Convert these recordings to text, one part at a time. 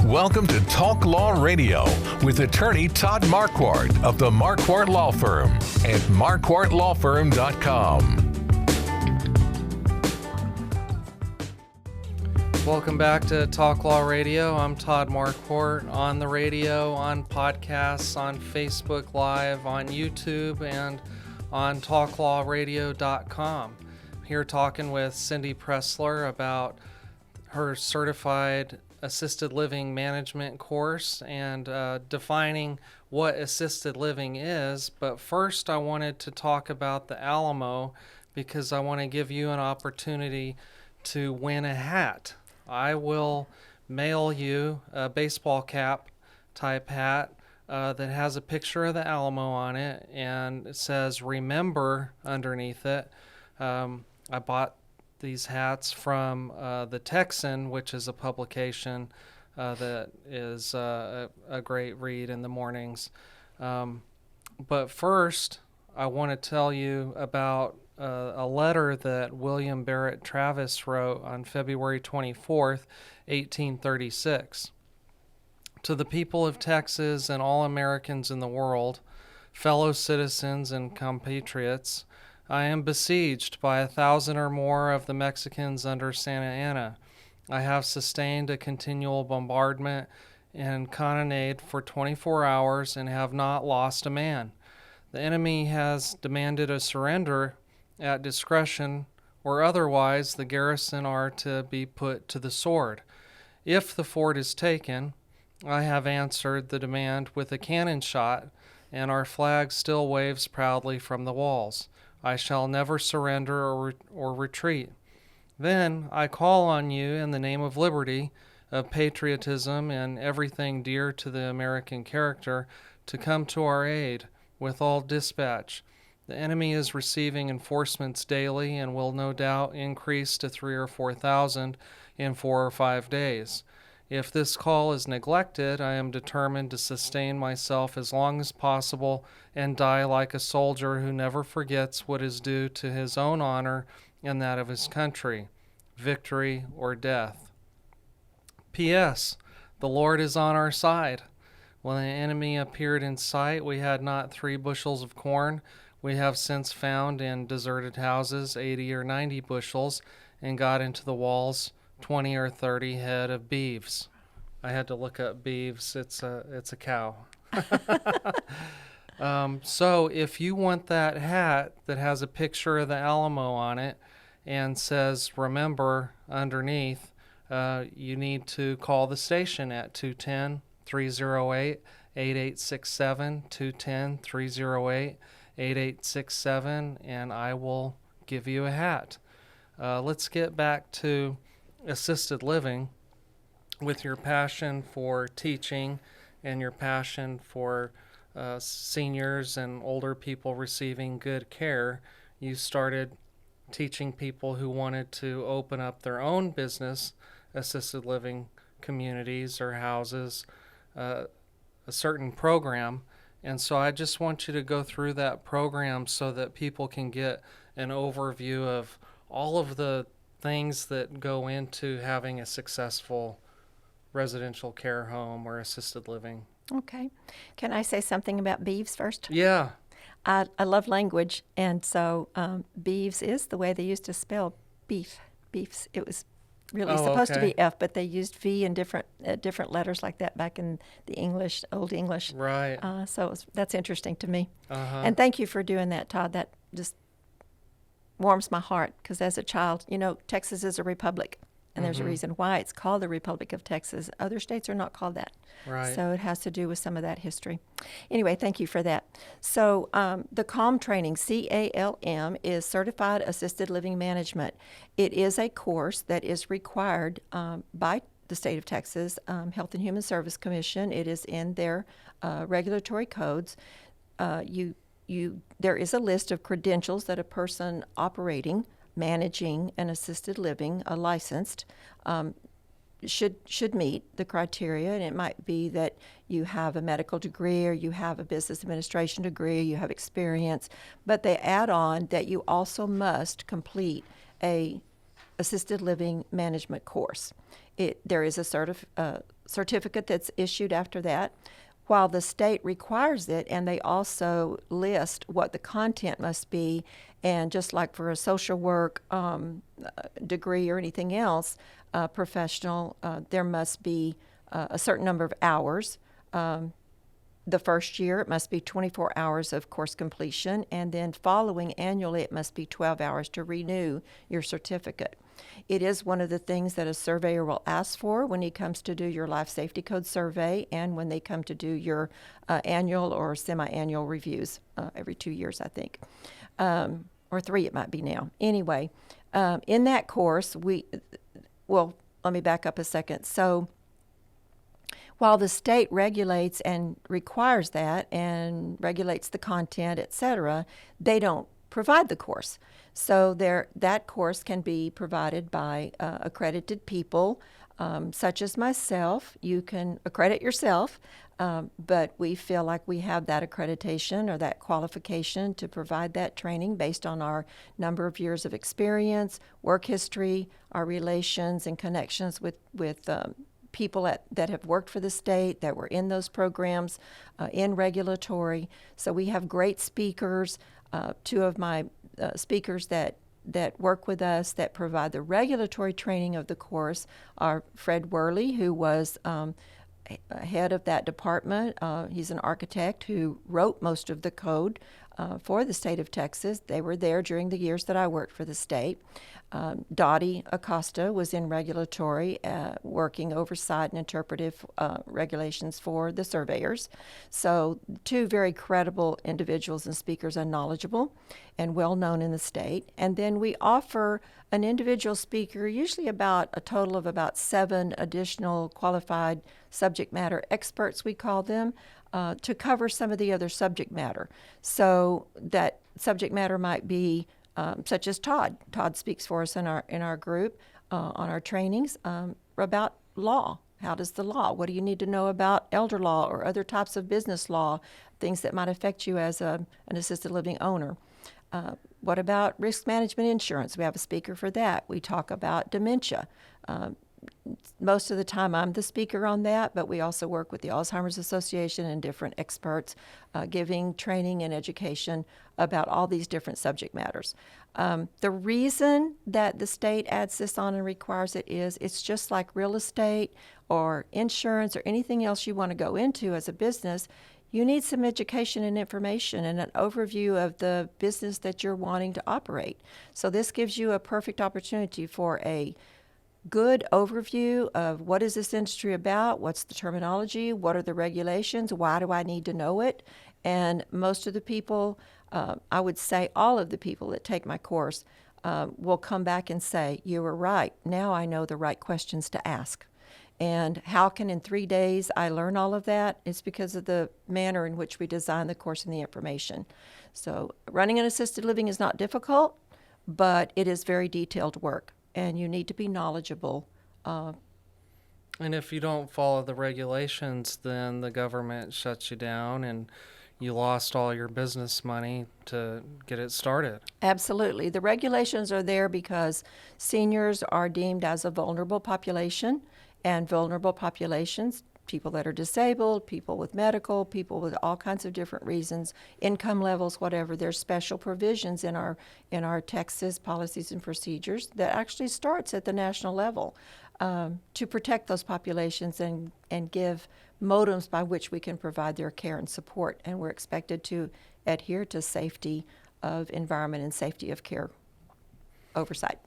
Welcome to Talk Law Radio with attorney Todd Marquardt of the Marquardt Law Firm at marquardtlawfirm.com. Welcome back to Talk Law Radio. I'm Todd Marquardt, on the radio, on podcasts, on Facebook Live, on YouTube, and on talklawradio.com. Here talking with Cyndi Pressler about her certified assisted living management course and defining what assisted living is. But first I wanted to talk about the Alamo because I want to give you an opportunity to win a hat. I will mail you a baseball cap type hat that has a picture of the Alamo on it, and it says "Remember" underneath it. I bought these hats from the Texan, which is a publication that is a great read in the mornings. But first, I want to tell you about a letter that William Barrett Travis wrote on February 24th, 1836. To the people of Texas and all Americans in the world, fellow citizens and compatriots, I am besieged by 1,000 or more of the Mexicans under Santa Anna. I have sustained a continual bombardment and cannonade for 24 hours and have not lost a man. The enemy has demanded a surrender at discretion, or otherwise the garrison are to be put to the sword. If the fort is taken, I have answered the demand with a cannon shot, and our flag still waves proudly from the walls. I shall never surrender or retreat. Then I call on you in the name of liberty, of patriotism, and everything dear to the American character, to come to our aid with all dispatch. The enemy is receiving enforcements daily and will no doubt increase to 3,000 or 4,000 in 4 or 5 days. If this call is neglected, I am determined to sustain myself as long as possible and die like a soldier who never forgets what is due to his own honor and that of his country, victory or death. P.S. The Lord is on our side. When the enemy appeared in sight, we had not 3 bushels of corn. We have since found in deserted houses 80 or 90 bushels and got into the walls 20 or 30 head of beeves. I had to look up beeves. It's a cow. So if you want that hat that has a picture of the Alamo on it and says "Remember" underneath, you need to call the station at 210-308-8867, 210-308-8867, and I will give you a hat. Let's get back to assisted living. With your passion for teaching and your passion for seniors and older people receiving good care, you started teaching people who wanted to open up their own business, assisted living communities or houses, a certain program. And so I just want you to go through that program so that people can get an overview of all of the things that go into having a successful residential care home or assisted living. Okay. Can I say something about beeves first? Yeah. I love language, and so beeves is the way they used to spell beef. Beefs. It was really supposed to be F, but they used V and different letters like that back in the English, Old English. Right. That's interesting to me. Uh-huh. And thank you for doing that, Todd. That just warms my heart, because as a child, Texas is a republic, and there's a reason why it's called the Republic of Texas. Other states are not called that. Right. So it has to do with some of that history. Anyway, thank you for that. So the CALM training, CALM, is Certified Assisted Living Management. It is a course that is required by the state of Texas Health and Human Service Commission. It is in their regulatory codes. There is a list of credentials that a person operating, managing an assisted living, licensed, should meet the criteria. And it might be that you have a medical degree, or you have a business administration degree, or you have experience, but they add on that you also must complete a assisted living management course. There is a certificate that's issued after that. While the state requires it, and they also list what the content must be, and just like for a social work degree or anything else, professional, there must be a certain number of hours. The first year, it must be 24 hours of course completion, and then following annually, it must be 12 hours to renew your certificate. It is one of the things that a surveyor will ask for when he comes to do your life safety code survey and when they come to do your annual or semi-annual reviews every 2 years, I think, or 3 it might be now. Anyway, in that course, let me back up a second. So while the state regulates and requires that and regulates the content, et cetera, they don't provide the course. So that course can be provided by accredited people, such as myself. You can accredit yourself, but we feel like we have that accreditation or that qualification to provide that training based on our number of years of experience, work history, our relations and connections with people that have worked for the state, that were in those programs, in regulatory. So we have great speakers. 2 of my speakers that work with us that provide the regulatory training of the course are Fred Worley, who was head of that department. He's an architect who wrote most of the code for the state of Texas. They were there during the years that I worked for the state. Dottie Acosta was in regulatory, working oversight and interpretive regulations for the surveyors. So 2 very credible individuals and speakers, and knowledgeable and well known in the state. And then we offer an individual speaker, usually about a total of about 7 additional qualified subject matter experts, we call them, to cover some of the other subject matter. So that subject matter might be such as Todd. Todd speaks for us in our group on our trainings about law. How does the law? What do you need to know about elder law or other types of business law, things that might affect you as an assisted living owner? What about risk management insurance? We have a speaker for that. We talk about dementia. Most of the time I'm the speaker on that, but we also work with the Alzheimer's Association and different experts giving training and education about all these different subject matters. The reason that the state adds this on and requires it is it's just like real estate or insurance or anything else you want to go into as a business. You need some education and information and an overview of the business that you're wanting to operate. So this gives you a perfect opportunity for a good overview of what is this industry about, what's the terminology, what are the regulations, why do I need to know it? And most of the people, I would say all of the people that take my course will come back and say, you were right, now I know the right questions to ask. And how can in 3 days I learn all of that? It's because of the manner in which we design the course and the information. So running an assisted living is not difficult, but it is very detailed work. And you need to be knowledgeable. And if you don't follow the regulations, then the government shuts you down and you lost all your business money to get it started. Absolutely. The regulations are there because seniors are deemed as a vulnerable population, and vulnerable populations, people that are disabled, people with medical, people with all kinds of different reasons, income levels, whatever. There's special provisions in our Texas policies and procedures that actually starts at the national level to protect those populations and give modems by which we can provide their care and support. And we're expected to adhere to safety of environment and safety of care oversight.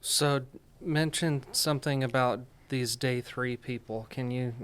So mention something about these day 3 people. Can you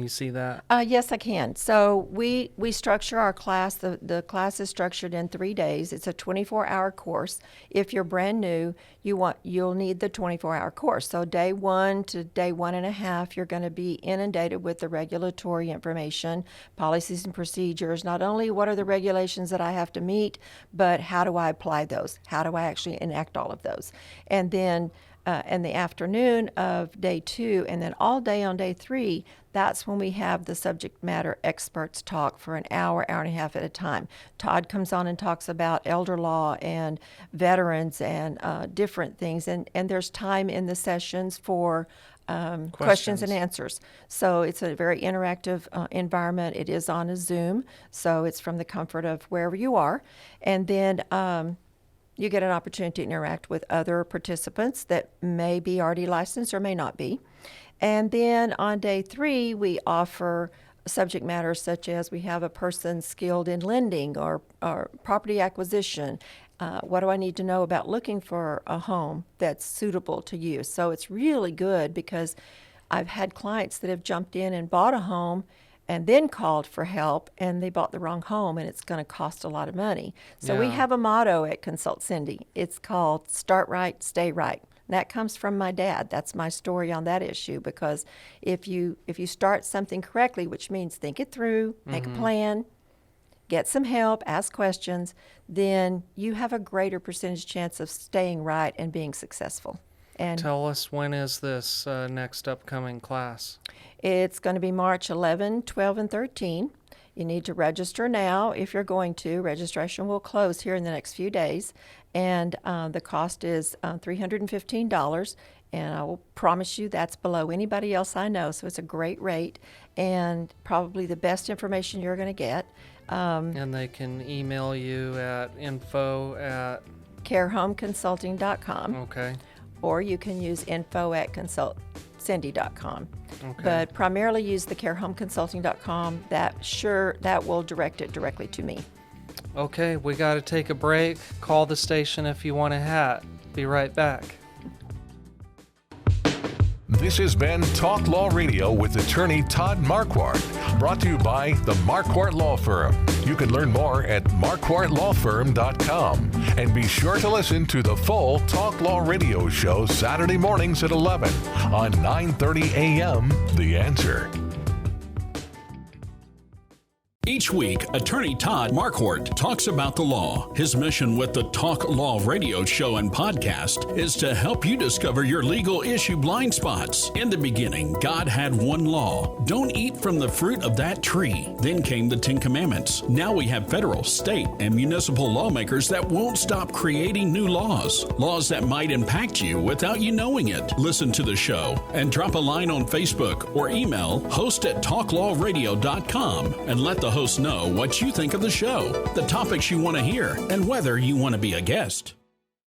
see that? Yes, I can. So we structure our class. The class is structured in 3 days. It's a 24-hour course. If you're brand new, you'll need the 24-hour course. So day 1 to day 1.5, you're going to be inundated with the regulatory information, policies and procedures. Not only what are the regulations that I have to meet, but how do I apply those? How do I actually enact all of those? And then in the afternoon of day 2, and then all day on day 3, that's when we have the subject matter experts talk for an hour, hour and a half at a time. Todd comes on and talks about elder law and veterans and different things, and there's time in the sessions for questions and answers. So it's a very interactive environment. It is on a Zoom, so it's from the comfort of wherever you are. And then you get an opportunity to interact with other participants that may be already licensed or may not be. And then on day 3, we offer subject matters such as we have a person skilled in lending or property acquisition. What do I need to know about looking for a home that's suitable to you? So it's really good because I've had clients that have jumped in and bought a home and then called for help, and they bought the wrong home, and it's going to cost a lot of money. So we have a motto at Consult Cyndi. It's called Start Right, Stay Right. And that comes from my dad. That's my story on that issue, because if you start something correctly, which means think it through, make a plan, get some help, ask questions, then you have a greater percentage chance of staying right and being successful. And tell us, when is this next upcoming class? It's going to be March 11, 12, and 13. You need to register now if you're going to. Registration will close here in the next few days, and the cost is $315, and I will promise you that's below anybody else I know, so it's a great rate and probably the best information you're going to get. And they can email you at carehomeconsulting.com. Okay. Or you can use info@consultcyndi.com. Okay. But primarily use the carehomeconsulting.com. That will direct it directly to me. Okay, we got to take a break. Call the station if you want a hat. Be right back. This has been Talk Law Radio with attorney Todd Marquardt, brought to you by the Marquardt Law Firm. You can learn more at marquardtlawfirm.com. And be sure to listen to the full Talk Law Radio show Saturday mornings at 11 on 9:30 a.m. The Answer. Each week, attorney Todd Marquardt talks about the law. His mission with the Talk Law Radio show and podcast is to help you discover your legal issue blind spots. In the beginning, God had one law. Don't eat from the fruit of that tree. Then came the 10 Commandments. Now we have federal, state, and municipal lawmakers that won't stop creating new laws. Laws that might impact you without you knowing it. Listen to the show and drop a line on Facebook or email host@talklawradio.com and let the host know what you think of the show, the topics you want to hear, and whether you want to be a guest.